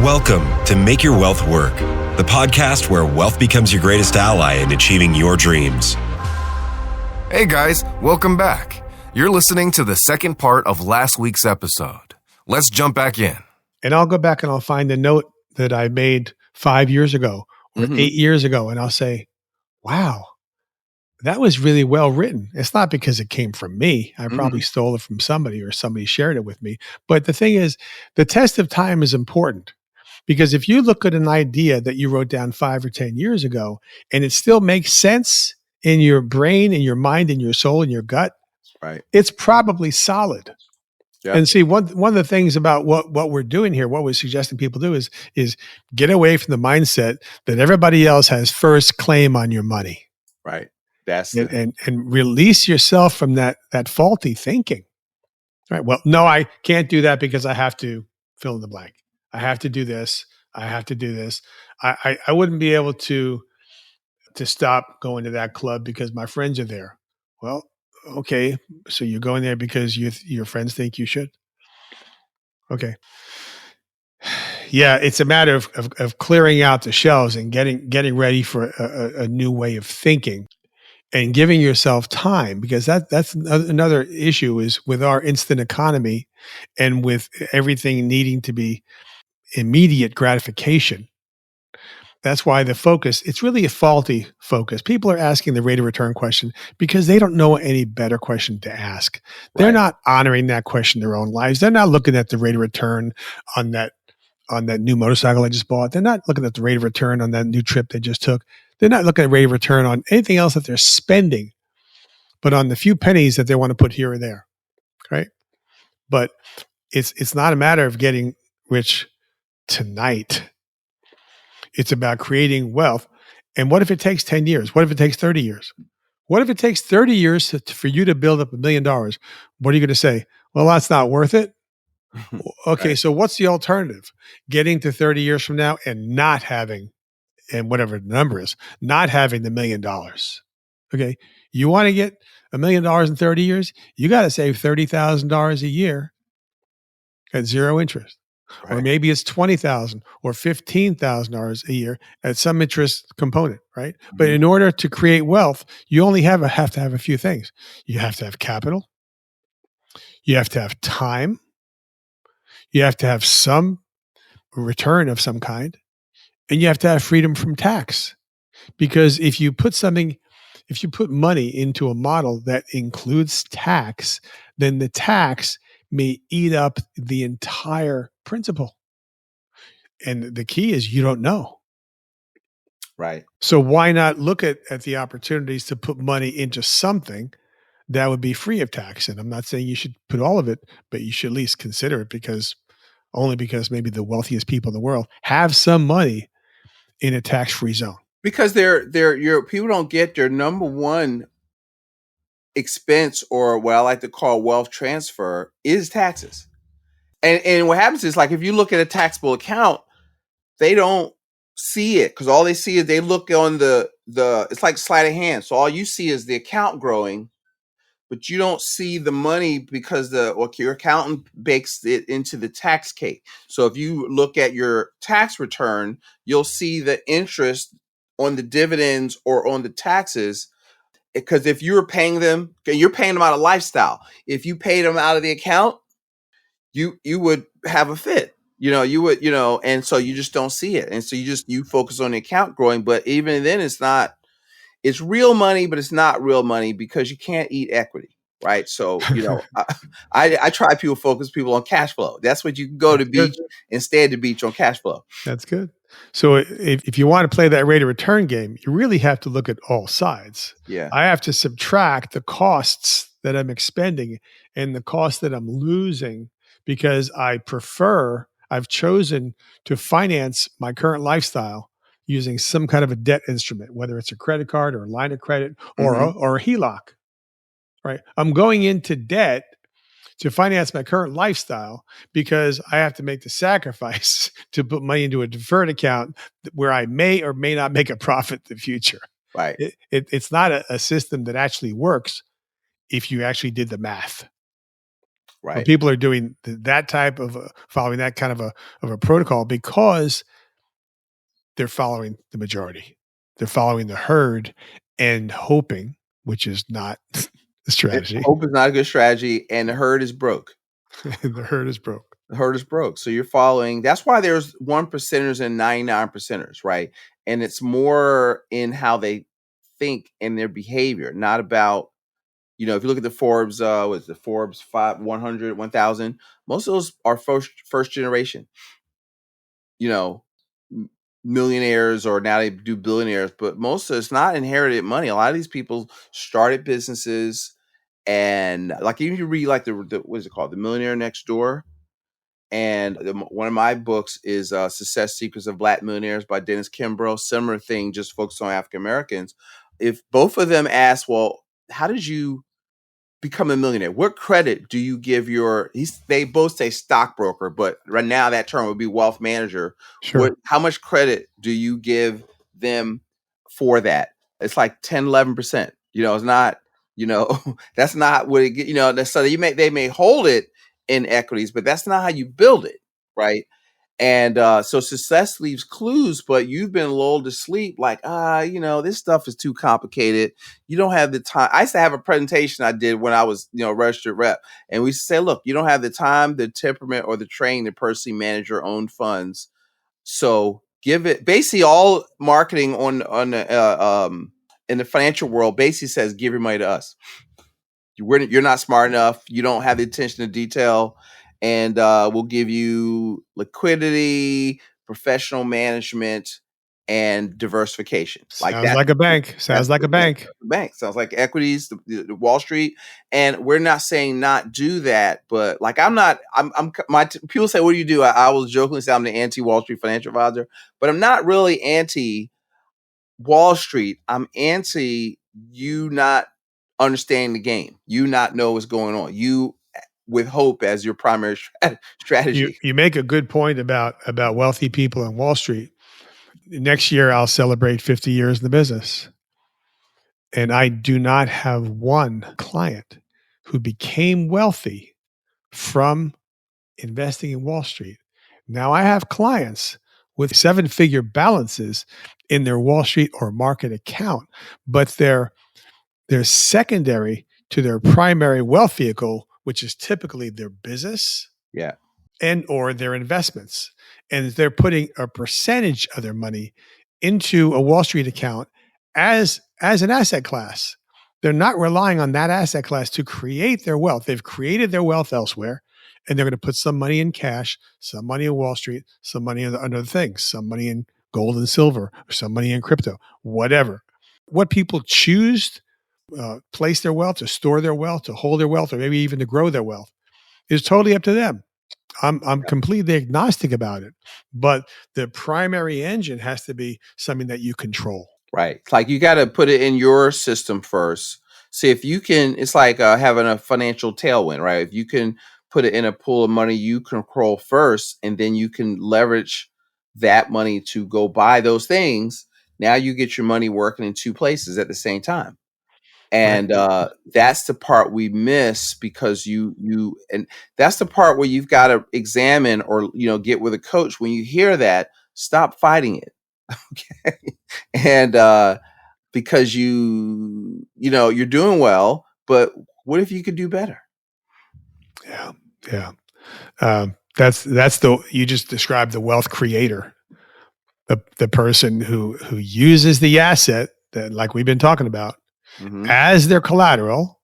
Welcome to Make Your Wealth Work, the podcast where wealth becomes your greatest ally in achieving your dreams. Hey guys, welcome back. You're listening to the second part of last week's episode. Let's jump back in. And I'll go back and I'll find a note that I made 5 years ago or 8 years ago. And I'll say, wow, that was really well written. It's not because it came from me. I probably stole it from somebody or somebody shared it with me. But the thing is, the test of time is important. Because if you look at an idea that you wrote down 5 or 10 years ago, and it still makes sense in your brain, in your mind, in your soul, in your gut, right, it's probably solid. Yeah. And see, one of the things about what we're doing here, what we're suggesting people do is get away from the mindset that everybody else has first claim on your money. Right. That's and release yourself from that faulty thinking. Right. Well, no, I can't do that because I have to fill in the blank. I have to do this. I have to do this. I wouldn't be able to stop going to that club because my friends are there. Well, okay. So you're going there because your friends think you should. Okay. Yeah, it's a matter of clearing out the shelves and getting ready for a new way of thinking and giving yourself time, because that's another issue is with our instant economy and with everything needing to be immediate gratification. That's why the focus, it's really a faulty focus. People are asking the rate of return question because they don't know any better question to ask. They're not honoring that question in their own lives. They're not looking at the rate of return on that new motorcycle I just bought. They're not looking at the rate of return on that new trip they just took. They're not looking at rate of return on anything else that they're spending, but on the few pennies that they want to put here or there, right? But it's not a matter of getting rich tonight. It's about creating wealth. And what if it takes 10 years? What if it takes 30 years? What if it takes 30 years for you to build up $1 million? What are you going to say? Well, that's not worth it. Okay, Right. So what's the alternative? Getting to 30 years from now and not having, and whatever the number is, not having the $1 million. Okay, you want to get $1 million in 30 years? You got to save $30,000 a year at zero interest. Right. Or maybe it's $20,000 or $15,000 a year at some interest component, right? But in order to create wealth, you only have to have a few things. You have to have capital. You have to have time. You have to have some return of some kind. And you have to have freedom from tax. Because if you put money into a model that includes tax, then the tax may eat up the entire principal. And the key is you don't know. Right. So why not look at the opportunities to put money into something that would be free of tax? And I'm not saying you should put all of it, but you should at least consider it, because maybe the wealthiest people in the world have some money in a tax-free zone. Because people don't get their number one expense, or what I like to call wealth transfer, is taxes. And what happens is, like, if you look at a taxable account, they don't see it, because all they see is they look on the it's like sleight of hand. So all you see is the account growing, but you don't see the money because your accountant bakes it into the tax cake. So if you look at your tax return, you'll see the interest on the dividends or on the taxes. Because if you're paying them out of lifestyle. If you paid them out of the account, you would have a fit. You would, and so you just don't see it. And so you focus on the account growing. But even then, it's real money, but it's not real money, because you can't eat equity. Right. So, I try to focus people on cash flow. That's what you can go to beach and stay at the beach on cash flow. That's good. So if you want to play that rate of return game, you really have to look at all sides. Yeah. I have to subtract the costs that I'm expending and the costs that I'm losing, because I've chosen to finance my current lifestyle using some kind of a debt instrument, whether it's a credit card or a line of credit or a HELOC, right? I'm going into debt to finance my current lifestyle because I have to make the sacrifice to put money into a deferred account where I may or may not make a profit in the future. Right. It's not a system that actually works if you actually did the math. When Right. people are doing that type of following that kind of a protocol, because they're following the majority, they're following the herd and hoping, which is not the strategy. Hope is not a good strategy, and the herd is broke. The herd is broke. The herd is broke. So you're following. That's why there's 1%ers and 99%ers, right? And it's more in how they think and their behavior, not about, if you look at the Forbes, what's the Forbes 100, 1,000, most of those are first generation, you know, millionaires, or now they do billionaires, but most of it's not inherited money. A lot of these people started businesses, and like even if you read like the what is it called, The Millionaire Next Door, and one of my books is Success Secrets of Black Millionaires by Dennis Kimbrough. Similar thing, just focused on African Americans. If both of them ask, well, how did you become a millionaire? What credit do you give they both say stockbroker, but right now that term would be wealth manager. Sure. How much credit do you give them for that? It's like 10, 11%. It's not, that's not what it, so they may hold it in equities, but that's not how you build it. Right. And so success leaves clues, but you've been lulled to sleep like, this stuff is too complicated. You don't have the time. I used to have a presentation I did when I was, registered rep. And we say, look, you don't have the time, the temperament, or the training to personally manage your own funds. So give it, basically all marketing in the financial world basically says, give your money to us. You're not smart enough. You don't have the attention to detail, and we'll give you liquidity, professional management, and diversification. Sounds like a bank. Sounds like a bank. Bank sounds like equities, the Wall Street, and we're not saying not do that, but like people say, "What do you do?" I will jokingly say I'm the anti-Wall Street financial advisor, but I'm not really anti Wall Street. I'm anti you not understanding the game, you not know what's going on, you with hope as your primary strategy. You make a good point about wealthy people on Wall Street. Next year, I'll celebrate 50 years in the business. And I do not have one client who became wealthy from investing in Wall Street. Now, I have clients with 7-figure balances in their Wall Street or market account, but they're secondary to their primary wealth vehicle, which is typically their business. Yeah. And or their investments. And they're putting a percentage of their money into a Wall Street account as an asset class. They're not relying on that asset class to create their wealth. They've created their wealth elsewhere, and they're going to put some money in cash, some money in Wall Street, some money in other things, some money in gold and silver, or some money in crypto, whatever. What people choose, place their wealth, to store their wealth, to hold their wealth, or maybe even to grow their wealth, is totally up to them. I'm completely agnostic about it, but the primary engine has to be something that you control. Right. It's like you got to put it in your system first. See if you can. It's like having a financial tailwind, right? If you can put it in a pool of money you control first, and then you can leverage that money to go buy those things. Now you get your money working in two places at the same time. And that's the part we miss, because and that's the part where you've got to examine, or get with a coach. When you hear that, stop fighting it. Okay. And because you're doing well, but what if you could do better? Yeah. That's you just described the wealth creator, the person who uses the asset that, like we've been talking about, as their collateral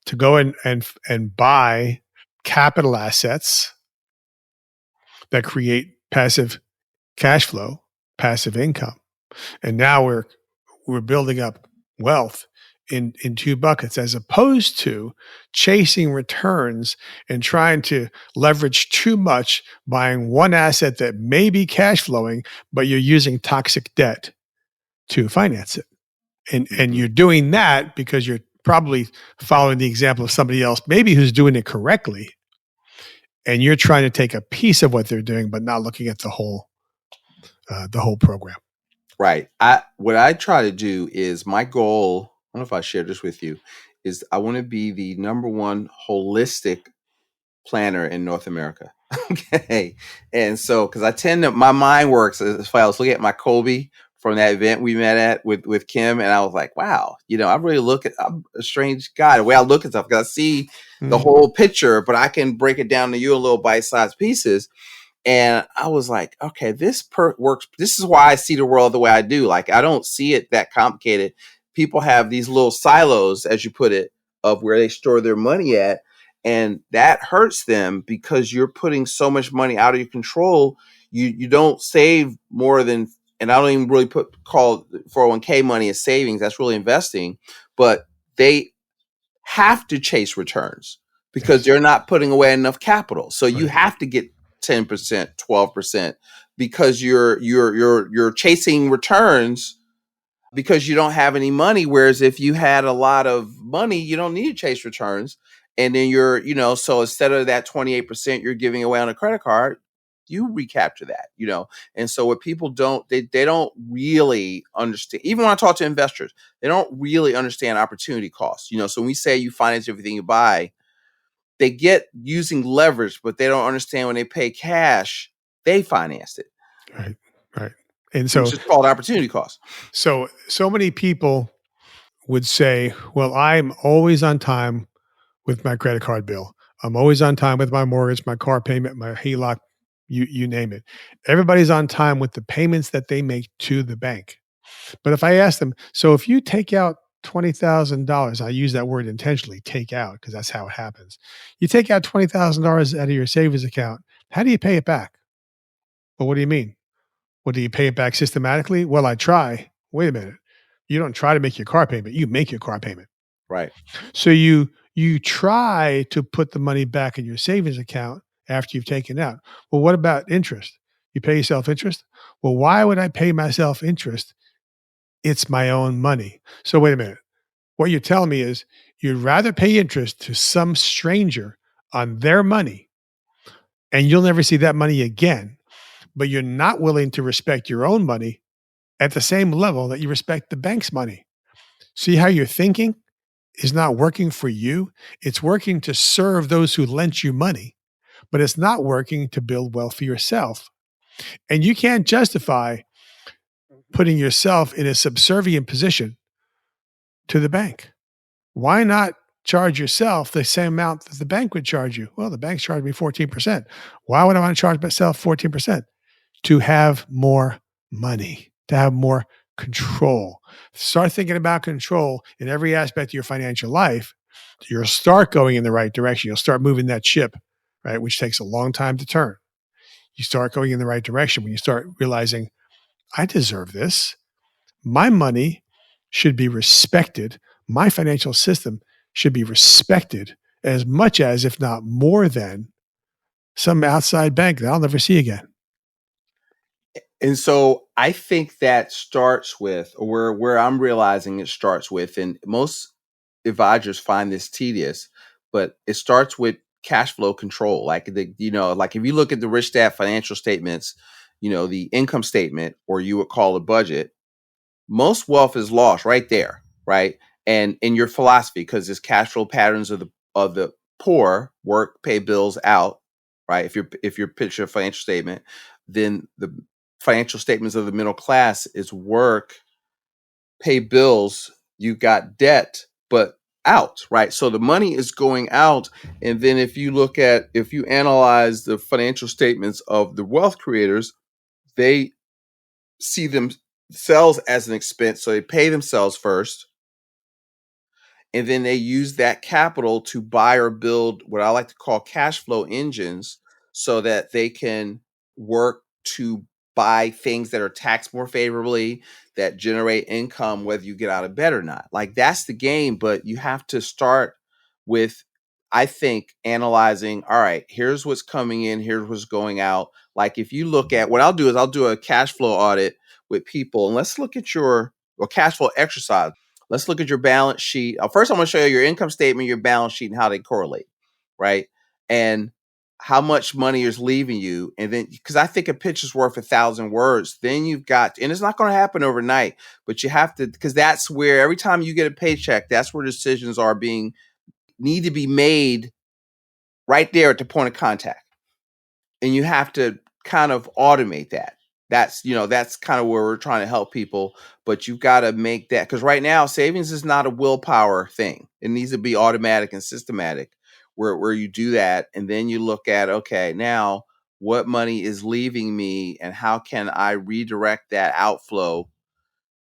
to go and buy capital assets that create passive cash flow, passive income. And now we're building up wealth in two buckets, as opposed to chasing returns and trying to leverage too much, buying one asset that may be cash flowing, but you're using toxic debt to finance it. And you're doing that because you're probably following the example of somebody else, maybe who's doing it correctly. And you're trying to take a piece of what they're doing, but not looking at the whole program. Right. What I try to do is, my goal, I don't know if I shared this with you, is I want to be the number one holistic planner in North America. Okay. And so, because I tend to, my mind works as I was looking at my Kobe from that event we met at with Kim, and I was like, wow, I really I'm a strange guy. The way I look at stuff, because I see the whole picture, but I can break it down to you in little bite-sized pieces. And I was like, okay, this works. This is why I see the world the way I do. Like, I don't see it that complicated. People have these little silos, as you put it, of where they store their money at. And that hurts them because you're putting so much money out of your control. You don't save more than, and I don't even really call 401k money as savings. That's really investing. But they have to chase returns because they're not putting away enough capital. So you have to get 10%, 12% because you're chasing returns because you don't have any money. Whereas if you had a lot of money, you don't need to chase returns. And then so instead of that 28% you're giving away on a credit card, you recapture that, And so what people they don't really understand, even when I talk to investors, they don't really understand opportunity costs. So when we say you finance everything you buy, they get using leverage, but they don't understand when they pay cash, they financed it. Right. And so Which is called opportunity cost. So many people would say, well, I'm always on time with my credit card bill. I'm always on time with my mortgage, my car payment, my HELOC, you name it. Everybody's on time with the payments that they make to the bank. But if I ask them, so if you take out $20,000, I use that word intentionally, take out, because that's how it happens. You take out $20,000 out of your savings account. How do you pay it back? Well, what do you mean? Well, do you pay it back systematically? Well, I try. Wait a minute. You don't try to make your car payment. You make your car payment. Right. So you try to put the money back in your savings account after you've taken out. Well, what about interest? You pay yourself interest? Well, why would I pay myself interest? It's my own money. So wait a minute. What you're telling me is you'd rather pay interest to some stranger on their money and you'll never see that money again, but you're not willing to respect your own money at the same level that you respect the bank's money. See how you're thinking is not working for you? It's working to serve those who lent you money, but it's not working to build wealth for yourself. And you can't justify putting yourself in a subservient position to the bank. Why not charge yourself the same amount that the bank would charge you? Well, the bank's charged me 14%. Why would I want to charge myself 14%? To have more money, to have more control. Start thinking about control in every aspect of your financial life. You'll start going in the right direction. You'll start moving that ship, right? Which takes a long time to turn. You start going in the right direction when you start realizing, I deserve this. My money should be respected. My financial system should be respected as much as, if not more than, some outside bank that I'll never see again. And so I think that starts with, or where I'm realizing it starts with, and most advisors find this tedious, but it starts with cash flow control. Like like if you look at the Rich Dad financial statements, the income statement, or you would call a budget, most wealth is lost right there, right? And in your philosophy, because it's cash flow patterns of the poor work, pay bills out, right? If you're picture a financial statement, then the financial statements of the middle class is work, pay bills, you got debt, but out, right? So the money is going out. And then if you analyze the financial statements of the wealth creators, they see themselves as an expense. So they pay themselves first. And then they use that capital to buy or build what I like to call cash flow engines so that they can work to buy things that are taxed more favorably, that generate income, whether you get out of bed or not. Like, that's the game, but you have to start with, I think, analyzing, all right, here's what's coming in, here's what's going out. Like, if you look at, what I'll do is I'll do a cash flow audit with people, and let's look at your cash flow exercise. Let's look at your balance sheet. First, I'm going to show you your income statement, your balance sheet, and how they correlate, right? And how much money is leaving you. And then, because I think a picture's worth 1,000 words, then you've got, and it's not going to happen overnight, but you have to, because that's where every time you get a paycheck, that's where decisions need to be made right there at the point of contact. And you have to kind of automate that. That's kind of where we're trying to help people, but you've got to make that, because right now savings is not a willpower thing. It needs to be automatic and systematic, where you do that, and then you look at, okay, now what money is leaving me and how can I redirect that outflow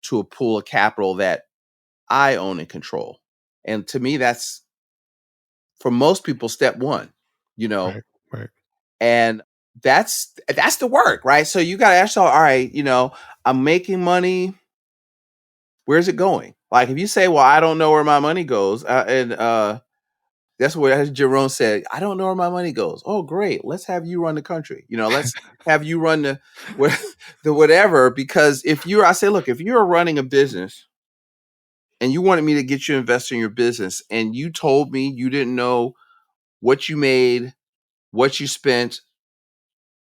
to a pool of capital that I own and control. And to me, that's, for most people, step one, Right. Right. and that's the work, right? So you got to ask yourself, all right, I'm making money. Where's it going? Like if you say, well, I don't know where my money goes, and that's what, as Jerome said, I don't know where my money goes. Oh, great. Let's have you run the country. Let's have you run the whatever. Because I say, look, if you're running a business and you wanted me to get you invested in your business and you told me you didn't know what you made, what you spent,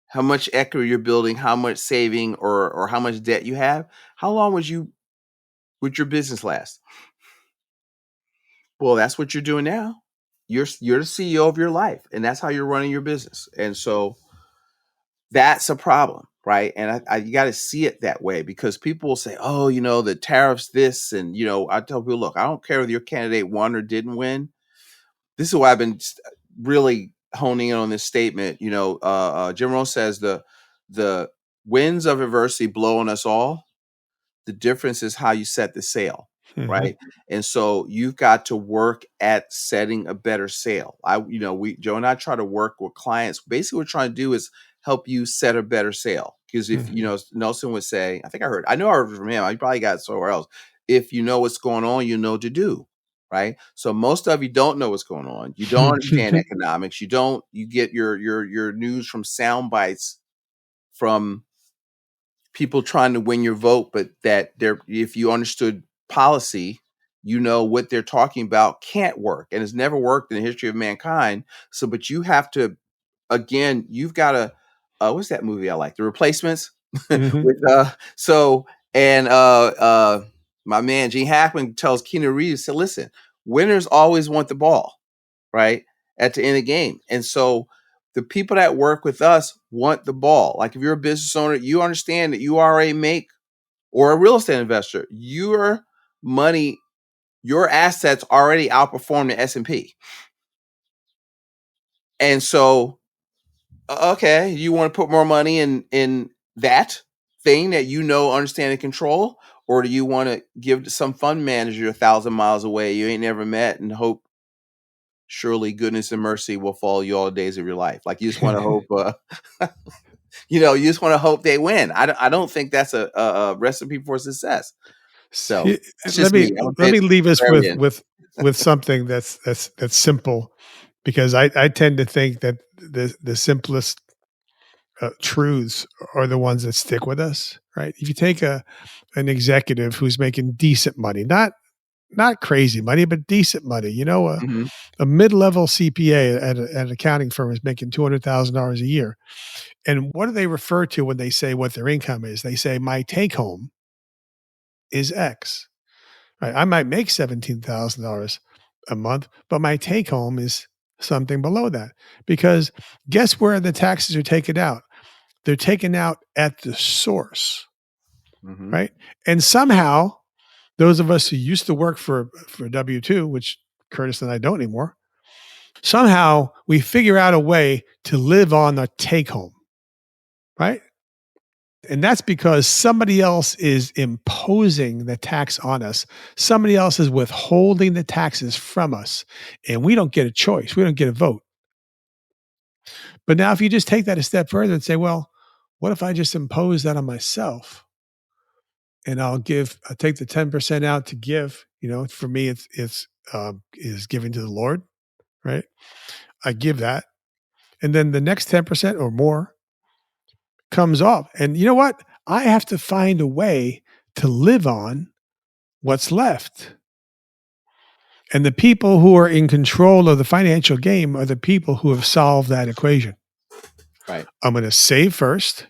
how much equity you're building, how much saving or how much debt you have, how long would your business last? Well, that's what you're doing now. You're the CEO of your life, and that's how you're running your business. And so that's a problem, right? And you got to see it that way, because people will say, oh, the tariffs this, and I tell people, look, I don't care whether your candidate won or didn't win. This is why I've been really honing in on this statement. Jim Rohn says the winds of adversity blow on us all. The difference is how you set the sail, right? And so you've got to work at setting a better sail. Joe and I try to work with clients. Basically, what we're trying to do is help you set a better sail. Because if Nelson would say, I know I heard from him. I probably got it somewhere else. If you know what's going on, you know what to do. Right. So most of you don't know what's going on. You don't understand economics. You get your news from sound bites from people trying to win your vote, but if you understood policy, what they're talking about can't work and has never worked in the history of mankind. So, but you have to, again, you've got to, what's that movie I like? The Replacements. With my man Gene Hackman tells Keanu Reeves, said, listen, winners always want the ball, right, at the end of the game. And so the people that work with us want the ball. Like if you're a business owner, you understand that you already make, or a real estate investor, your money, your assets already outperform the S&P. And so, okay, you want to put more money in that thing that understand and control, or do you want to give to some fund manager 1,000 miles away you ain't never met and hope surely goodness and mercy will follow you all the days of your life? Like you just want to hope, you just want to hope they win. I don't think that's a recipe for success. So let me leave us with something that's simple, because I tend to think that the simplest truths are the ones that stick with us, right? If you take an executive who's making decent money, not crazy money, but decent money, a mid-level CPA at an accounting firm is making $200,000 a year. And what do they refer to when they say what their income is? They say, my take home is X. Right? I might make $17,000 a month, but my take home is something below that. Because guess where the taxes are taken out? They're taken out at the source, right? And somehow, those of us who used to work for W-2, which Curtis and I don't anymore, somehow we figure out a way to live on the take home, right? And that's because somebody else is imposing the tax on us. Somebody else is withholding the taxes from us. And we don't get a choice. We don't get a vote. But now if you just take that a step further and say, well, what if I just impose that on myself? And I'll take the 10% out to give. For me, it's is giving to the Lord, right? I give that. And then the next 10% or more comes off. And you know what? I have to find a way to live on what's left. And the people who are in control of the financial game are the people who have solved that equation. Right. I'm going to save first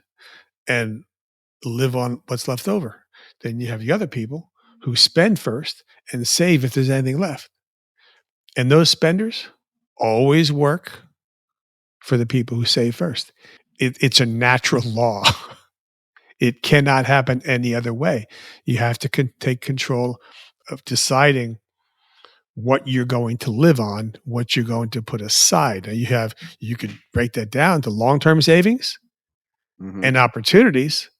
and live on what's left over. Then you have the other people who spend first and save if there's anything left. And those spenders always work for the people who save first. It's a natural law. It cannot happen any other way. You have to take control of deciding what you're going to live on, what you're going to put aside. Now you could break that down to long-term savings and opportunities.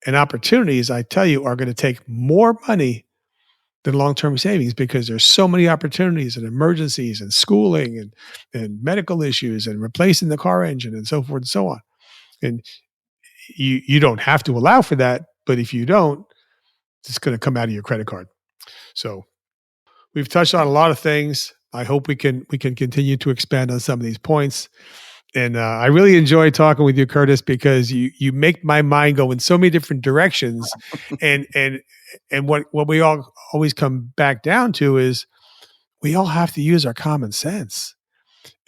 And opportunities, I tell you, are going to take more money than long-term savings because there's so many opportunities and emergencies and schooling and medical issues and replacing the car engine and so forth and so on. And you don't have to allow for that, but if you don't, it's going to come out of your credit card. So we've touched on a lot of things. I hope we can continue to expand on some of these points. And I really enjoy talking with you, Curtis, because you make my mind go in so many different directions. and what we all always come back down to is we all have to use our common sense.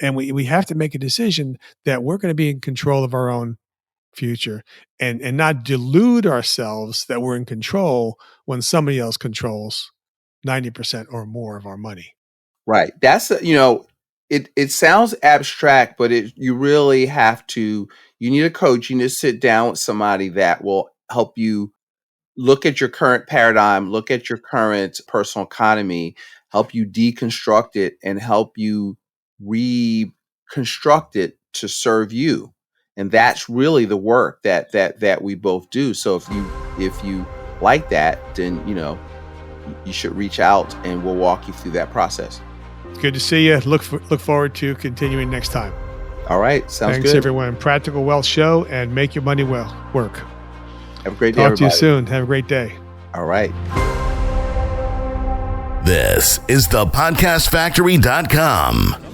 And we have to make a decision that we're going to be in control of our own future and not delude ourselves that we're in control when somebody else controls 90% or more of our money. Right. That's, it sounds abstract, but you really have to, you need a coach. You need to sit down with somebody that will help you look at your current paradigm, look at your current personal economy, help you deconstruct it and help you reconstruct it to serve you. And that's really the work that we both do. So if you like that, then, you should reach out and we'll walk you through that process. Good to see you. Look forward to continuing next time. All right. Sounds good. Thanks, everyone. Practical Wealth Show, and make your money work. Have a great day, Talk everybody. to you soon. Have a great day. All right. This is thepodcastfactory.com.